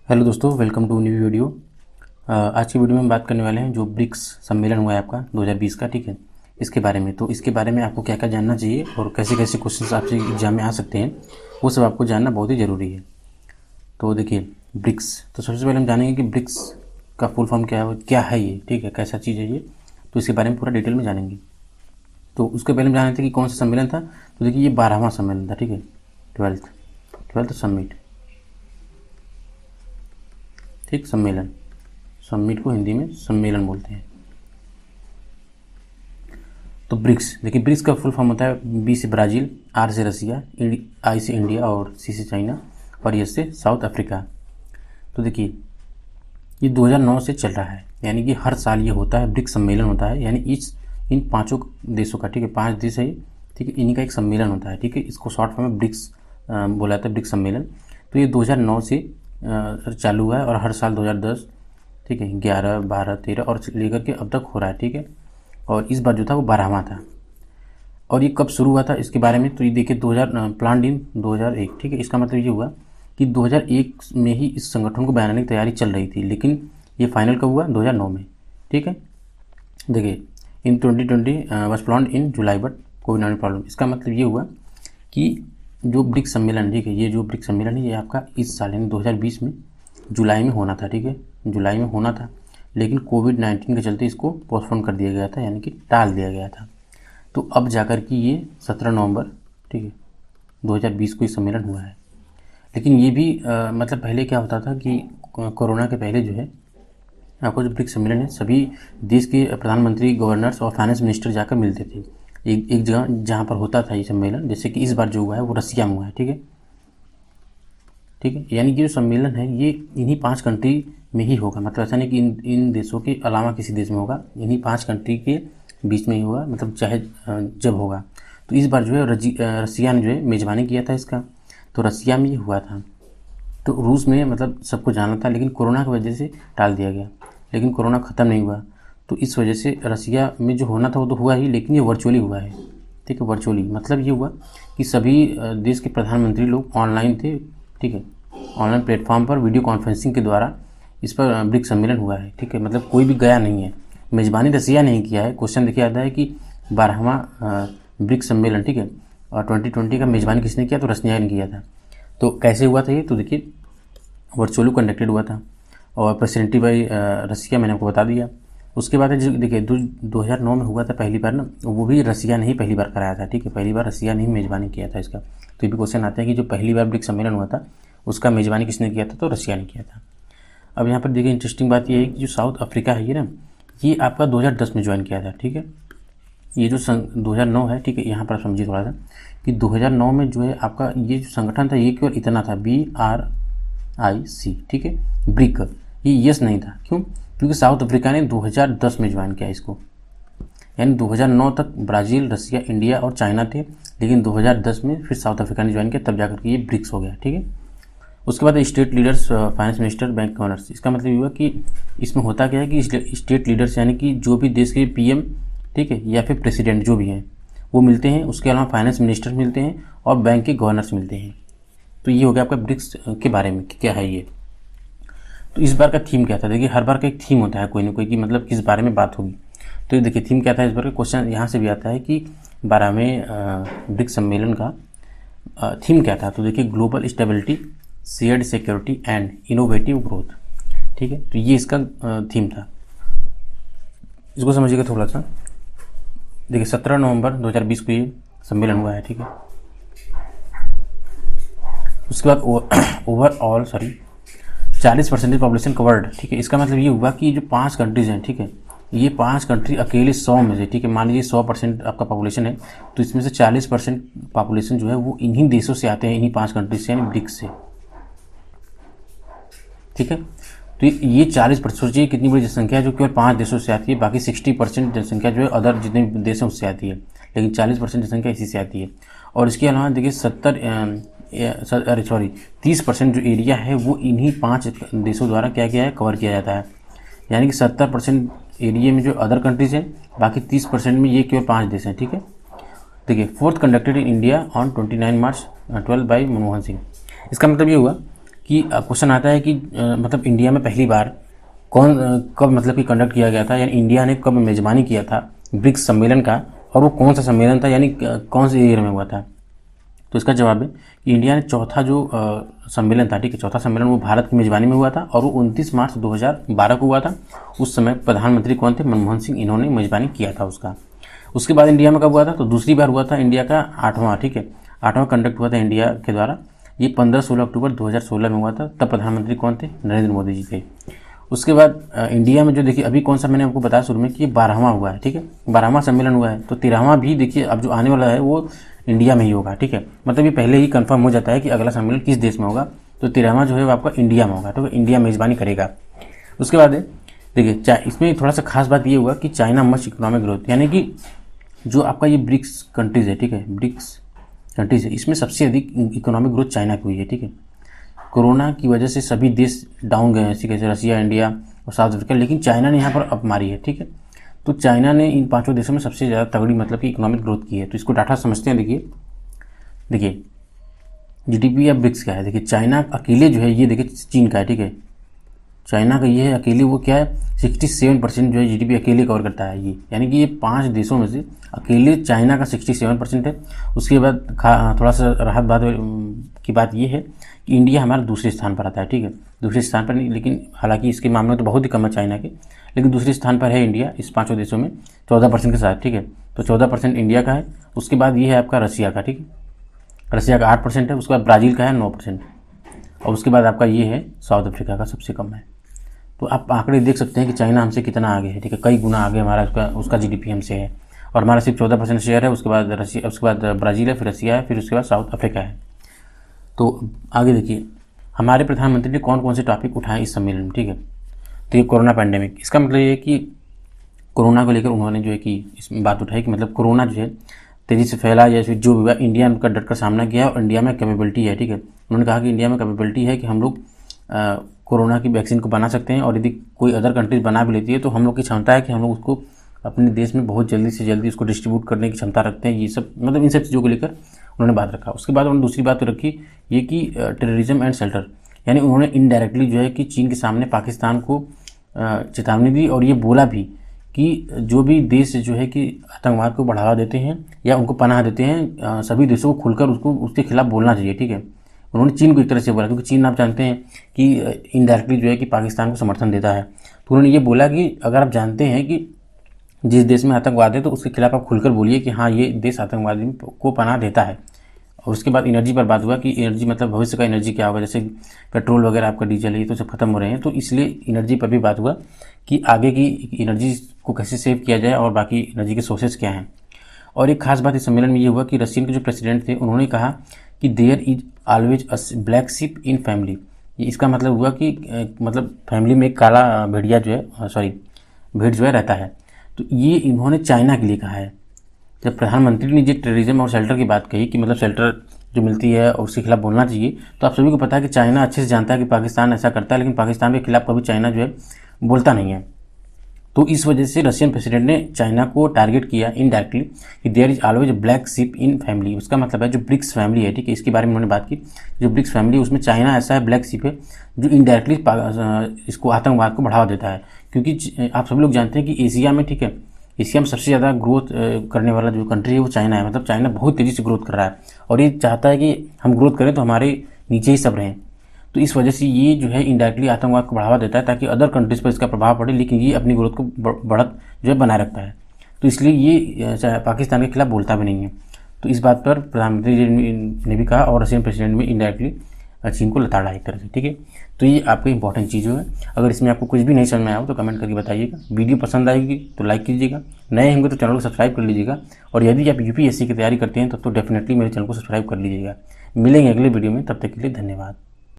Hello दोस्तों, welcome to new video. आज की वीडियो में हम बात करने वाले हैं जो ब्रिक्स सम्मेलन हुआ है आपका 2020 का, ठीक है, इसके बारे में। तो इसके बारे में आपको क्या क्या जानना चाहिए और कैसे कैसे क्वेश्चंस आपसे एग्जाम में आ सकते हैं, वो सब आपको जानना बहुत ही ज़रूरी है। तो देखिए, ब्रिक्स, तो सबसे पहले हम जानेंगे कि ब्रिक्स का फुल फॉर्म क्या है ये, ठीक है, कैसा चीज़ है ये। तो इसके बारे में पूरा डिटेल में जानेंगे। तो उसके पहले हम जान रहे थे कि कौन सा सम्मेलन था। तो देखिए, ये 12वां सम्मेलन था, ठीक है, ट्वेल्थ समिट, ठीक, समिट को हिंदी में सम्मेलन बोलते हैं। तो ब्रिक्स, देखिए, ब्रिक्स का फुल फॉर्म होता है बी से ब्राज़ील, आर से रसिया, आई से इंडिया और सी से चाइना और एस से साउथ अफ्रीका। तो देखिए, ये 2009 से चल रहा है, यानी कि हर साल ये होता है, ब्रिक्स सम्मेलन होता है, यानी इन पांचों देशों का, ठीक है, 5 देश है, ठीक है, इन्हीं का एक सम्मेलन होता है, ठीक है। इसको शॉर्ट फॉर्म में ब्रिक्स बोला जाता है, ब्रिक्स सम्मेलन। तो ये 2009 से चालू हुआ है और हर साल 2010, ठीक है, 11, 12, 13 और लेकर के अब तक हो रहा है, ठीक है। और इस बार जो था वो 12वां था। और ये कब शुरू हुआ था इसके बारे में, तो ये देखिए 2000 प्लान इन 2001, ठीक है। इसका मतलब ये हुआ कि 2001 में ही इस संगठन को बनाने की तैयारी चल रही थी, लेकिन ये फाइनल कब हुआ, 2009 में, ठीक है। देखिए, इन 2020 was plan in July but covid problem. इसका मतलब ये हुआ कि जो ब्रिक्स सम्मेलन, ठीक है, ये जो ब्रिक्स सम्मेलन है ये आपका इस साल यानी 2020 में जुलाई में होना था, ठीक है, जुलाई में होना था, लेकिन कोविड-19 के चलते इसको पोस्टपोन कर दिया गया था, यानी कि टाल दिया गया था। तो अब जाकर कि ये 17 नवंबर, ठीक है, 2020 को ये सम्मेलन हुआ है। लेकिन ये भी मतलब पहले क्या होता था कि कोरोना के पहले जो है आपको जो ब्रिक्स सम्मेलन है, सभी देश के प्रधानमंत्री, गवर्नर्स और फाइनेंस मिनिस्टर जाकर मिलते थे एक जगह जहाँ पर होता था ये सम्मेलन। जैसे कि इस बार जो हुआ है वो रसिया में हुआ है, ठीक है, ठीक है। यानी कि जो सम्मेलन है ये इन्हीं 5 कंट्री में ही होगा, मतलब ऐसा नहीं कि इन देशों के अलावा किसी देश में होगा, इन्हीं 5 कंट्री के बीच में ही होगा, मतलब चाहे जब होगा। तो इस बार जो है रसिया ने जो है मेज़बानी किया था इसका, तो रसिया में ये हुआ था। तो रूस में मतलब सबको जाना था, लेकिन कोरोना की वजह से टाल दिया गया, लेकिन कोरोना ख़त्म नहीं हुआ। तो इस वजह से रसिया में जो होना था वो तो हुआ ही, लेकिन ये वर्चुअली हुआ है, ठीक है, वर्चुअली। मतलब ये हुआ कि सभी देश के प्रधानमंत्री लोग ऑनलाइन थे, ठीक है, ऑनलाइन प्लेटफॉर्म पर वीडियो कॉन्फ्रेंसिंग के द्वारा इस पर ब्रिक्स सम्मेलन हुआ है, ठीक है। मतलब कोई भी गया नहीं है, मेज़बानी रसिया नहीं किया है। क्वेश्चन देखिए आता है कि 12वां ब्रिक्स सम्मेलन, ठीक है, और 2020 का मेज़बानी किसने किया, तो रसिया ने किया था। तो कैसे हुआ था ये, तो देखिए वर्चुअली कंडक्टेड हुआ था और प्रेसिडेंटी बाई रसिया, मैंने आपको बता दिया। उसके बाद जो देखिए 2009 में हुआ था पहली बार ना, वो भी रसिया ने ही पहली बार कराया था, ठीक है, पहली बार रसिया ने ही मेज़बानी किया था इसका। तो ये भी क्वेश्चन आते हैं कि जो पहली बार ब्रिक्स सम्मेलन हुआ था उसका मेज़बानी किसने किया था, तो रसिया ने किया था। अब यहाँ पर देखिए इंटरेस्टिंग बात ये है कि जो साउथ अफ्रीका है ये ना, ये आपका 2010 में ज्वाइन किया था, ठीक है। ये जो 2009 है, ठीक है, यहाँ पर समझिए थोड़ा सा कि 2009 में जो है आपका ये जो संगठन था ये केवल इतना था, BRIC, ठीक है, ब्रिक, ये यस नहीं था। क्यों? क्योंकि साउथ अफ्रीका ने 2010 में ज्वाइन किया इसको, यानी 2009 तक ब्राज़ील, रसिया, इंडिया और चाइना थे, लेकिन 2010 में फिर साउथ अफ्रीका ने ज्वाइन किया, तब जाकर के ये ब्रिक्स हो गया, ठीक है। उसके बाद state leaders, finance minister, bank governors. इसका मतलब ये हुआ कि इसमें होता क्या है कि स्टेट लीडर्स यानी कि जो भी देश के PM, ठीक है, या फिर प्रेसिडेंट जो भी हैं वो मिलते हैं। उसके अलावा फाइनेंस मिनिस्टर मिलते हैं और बैंक के गवर्नर्स मिलते हैं। तो ये हो गया आपका ब्रिक्स के बारे में कि क्या है ये। तो इस बार का थीम क्या था, देखिए हर बार का एक थीम होता है कोई ना कोई, कि मतलब किस बारे में बात होगी। तो ये देखिए थीम क्या था इस बार का, क्वेश्चन यहाँ से भी आता है कि 12वें ब्रिक्स सम्मेलन का थीम क्या था। तो देखिए global stability, shared security and innovative growth, ठीक है। तो ये इसका थीम था, इसको समझिएगा थोड़ा सा। देखिए 17 नवंबर 2020 को ये सम्मेलन हुआ है, ठीक है। उसके बाद ओवरऑल 40% पॉपुलेशन कवर्ड, ठीक है। इसका मतलब ये हुआ कि जो 5 कंट्रीज़ हैं, ठीक है, ये 5 कंट्री अकेले 100 में से, ठीक है, मान लीजिए 100% आपका पॉपुलेशन है, तो इसमें से 40% पॉपुलेशन जो है वो इन्हीं देशों से आते हैं, इन्हीं 5 कंट्रीज से, यानी ब्रिक्स से, ठीक है। तो ये 40%, सोचिए कितनी बड़ी जनसंख्या है जो केवल 5 देशों से आती है, बाकी 60% जनसंख्या जो है अदर जितने देश हैं उससे आती है, लेकिन 40% जनसंख्या इसी से आती है। और इसके अलावा देखिए 30% जो एरिया है वो इन्हीं 5 देशों द्वारा क्या किया है, कवर किया जाता है। यानी कि 70% एरिया में जो अदर कंट्रीज हैं, बाकी 30% में ये केवल 5 देश हैं, ठीक है। देखिए 4th conducted in India on 29 March 12 by Manmohan Singh. इसका मतलब ये हुआ कि क्वेश्चन आता है कि मतलब इंडिया में पहली बार कब मतलब कि कंडक्ट किया गया था, यानी इंडिया ने कब मेज़बानी किया था ब्रिक्स सम्मेलन का, और वो कौन सा सम्मेलन था, यानी कौन से ईयर में हुआ था। तो इसका जवाब है कि इंडिया ने चौथा जो सम्मेलन था, ठीक है, चौथा सम्मेलन वो भारत की मेज़बानी में हुआ था और वो 29 मार्च 2012 को हुआ था। उस समय प्रधानमंत्री कौन थे? मनमोहन सिंह, इन्होंने मेज़बानी किया था उसका। उसके बाद इंडिया में कब हुआ था? तो दूसरी बार हुआ था इंडिया का 8वां, ठीक है, 8वां कंडक्ट हुआ था इंडिया के द्वारा। ये 15-16 अक्टूबर 2016 में हुआ था। तब प्रधानमंत्री कौन थे? नरेंद्र मोदी जी थे। उसके बाद इंडिया में जो देखिए अभी कौन सा मैंने आपको बताया शुरू में कि ये 12वां हुआ है, ठीक है, 12वां सम्मेलन हुआ है। तो 13वां भी देखिए अब जो आने वाला है वो इंडिया में ही होगा, ठीक है, मतलब ये पहले ही कंफर्म हो जाता है कि अगला सम्मेलन किस देश में होगा। तो 13वां जो है वो आपका इंडिया में होगा, तो इंडिया मेज़बानी करेगा। उसके बाद देखिए इसमें थोड़ा सा खास बात ये हुआ कि चाइना मस्ट इकोनॉमिक ग्रोथ, यानी कि जो आपका ये ब्रिक्स कंट्रीज़ है, ठीक है, ब्रिक्स कंट्रीज़ है, इसमें सबसे अधिक इकोनॉमिक ग्रोथ चाइना की हुई है, ठीक है। कोरोना की वजह से सभी देश डाउन गए हैं, ठीक है, रसिया, इंडिया और साउथ अफ्रीका, लेकिन चाइना ने यहाँ पर अप मारी है, ठीक है। तो चाइना ने इन 5 देशों में सबसे ज़्यादा तगड़ी मतलब कि इकोनॉमिक ग्रोथ की है। तो इसको डाटा समझते हैं। देखिए जीडीपी या ब्रिक्स क्या है। देखिए चाइना अकेले जो है ये देखिए चीन का है, ठीक है, चाइना का ये है अकेले, वो क्या है 67% जो है जीडीपी अकेले कवर करता है ये, यानी कि ये 5 देशों में से अकेले चाइना का 67% है। उसके बाद थोड़ा सा राहत बात की बात ये है कि इंडिया हमारा दूसरे स्थान पर आता है, ठीक है, दूसरे स्थान पर नहीं, लेकिन हालांकि इसके मामले में तो बहुत ही कम है चाइना के, लेकिन दूसरे स्थान पर है इंडिया इस 5 देशों में 14% के साथ, ठीक है। तो 14% इंडिया का है। उसके बाद ये है आपका रसिया का, ठीक है, रसिया का 8% है। उसके बाद ब्राज़ील का है 9%, और उसके बाद आपका ये है साउथ अफ्रीका का सबसे कम है। तो आप आंकड़े देख सकते हैं कि चाइना हमसे कितना आगे है, ठीक है, कई गुना आगे हमारा उसका जीडीपी हमसे है, और हमारा सिर्फ 14% शेयर है। उसके बाद रसिया, उसके बाद ब्राज़ील है, फिर रसिया है, फिर उसके बाद साउथ अफ्रीका है। तो आगे देखिए हमारे प्रधानमंत्री ने कौन कौन से टॉपिक उठाए इस सम्मेलन में, ठीक है। तो ये कोरोना पैंडेमिक, इसका मतलब ये है कि कोरोना को लेकर उन्होंने जो है कि इसमें बात उठाई कि मतलब कोरोना जो है तेज़ी से फैला या फिर जो भी इंडिया ने उनका डट कर सामना किया और इंडिया में कैपेबिलिटी है, ठीक है। उन्होंने कहा कि इंडिया में कैपेबिलिटी है कि हम लोग कोरोना की वैक्सीन को बना सकते हैं, और यदि कोई अदर कंट्रीज बना भी लेती है तो हम लोग की क्षमता है कि हम लोग उसको अपने देश में बहुत जल्दी से जल्दी उसको डिस्ट्रीब्यूट करने की क्षमता रखते हैं। ये सब मतलब इन सब चीज़ों को लेकर उन्होंने बात रखा। उसके बाद उन्होंने दूसरी बात रखी ये कि टेररिज्म एंड शेल्टर, यानी उन्होंने इनडायरेक्टली जो है कि चीन के सामने पाकिस्तान को चेतावनी दी और ये बोला भी कि जो भी देश जो है कि आतंकवाद को बढ़ावा देते हैं या उनको पनाह देते हैं, सभी देशों को खुलकर उसके खिलाफ बोलना चाहिए, ठीक है। उन्होंने चीन को एक तरह से बोला, क्योंकि चीन आप जानते हैं कि इनडायरेक्टली जो है कि पाकिस्तान को समर्थन देता है। तो उन्होंने ये बोला कि अगर आप जानते हैं कि जिस देश में आतंकवाद है तो उसके खिलाफ आप खुलकर बोलिए कि हाँ ये देश आतंकवादी को पनाह देता है। और उसके बाद एनर्जी पर बात हुआ कि एनर्जी मतलब भविष्य का एनर्जी क्या होगा, जैसे पेट्रोल वगैरह आपका डीजल है तो सब खत्म हो रहे हैं, तो इसलिए एनर्जी पर भी बात हुआ कि आगे की एनर्जी को कैसे सेव किया जाए और बाकी एनर्जी के सोर्सेज क्या हैं। और एक खास बात इस सम्मेलन में ये हुआ कि रशियन के जो प्रेसिडेंट थे उन्होंने कहा कि there is always a black sheep in family. इसका मतलब हुआ कि मतलब फैमिली में एक काला भेड़िया जो है भेड़ जो है रहता है। तो ये इन्होंने चाइना के लिए कहा है। जब प्रधानमंत्री ने ये टेररिज्म और शेल्टर की बात कही कि मतलब शेल्टर जो मिलती है और उसके खिलाफ बोलना चाहिए, तो आप सभी को पता है कि चाइना अच्छे से जानता है कि पाकिस्तान ऐसा करता है, लेकिन पाकिस्तान के खिलाफ कभी चाइना जो है बोलता नहीं है। तो इस वजह से रशियन प्रेसिडेंट ने चाइना को टारगेट किया इनडायरेक्टली कि there is always black sheep in family. उसका मतलब है जो ब्रिक्स फैमिली है, ठीक है, इसके बारे में उन्होंने बात की। जो ब्रिक्स फैमिली है उसमें चाइना ऐसा है ब्लैक शिप है जो इनडायरेक्टली इसको आतंकवाद को बढ़ावा देता है। क्योंकि आप सभी लोग जानते हैं कि एशिया में, ठीक है, एशिया में सबसे ज़्यादा ग्रोथ करने वाला जो कंट्री है वो चाइना है। मतलब चाइना बहुत तेज़ी से ग्रोथ कर रहा है और ये चाहता है कि हम ग्रोथ करें तो हमारे नीचे ही सब रहें। तो इस वजह से ये जो है इनडायरेक्टली आतंकवाद को बढ़ावा देता है ताकि अदर कंट्रीज़ पर इसका प्रभाव पड़े, लेकिन ये अपनी ग्रोथ को बढ़त जो है बनाए रखता है। तो इसलिए ये पाकिस्तान के खिलाफ बोलता भी नहीं है। तो इस बात पर प्रधानमंत्री जी ने भी कहा और रशियन प्रेसिडेंट में इनडायरेक्टली चीन को लताड़ा एक तरह से, ठीक है। तो ये आपकी इंपॉर्टेंट चीज़ है। अगर इसमें आपको कुछ भी नहीं समझ में आया हो तो कमेंट करके बताइएगा। वीडियो पसंद आएगी तो लाइक कीजिएगा, नए होंगे तो चैनल को सब्सक्राइब कर लीजिएगा, और यदि आप यूपीएससी की तैयारी करते हैं तो डेफिनेटली मेरे चैनल को सब्सक्राइब कर लीजिएगा। मिलेंगे अगले वीडियो में, तब तक के लिए धन्यवाद।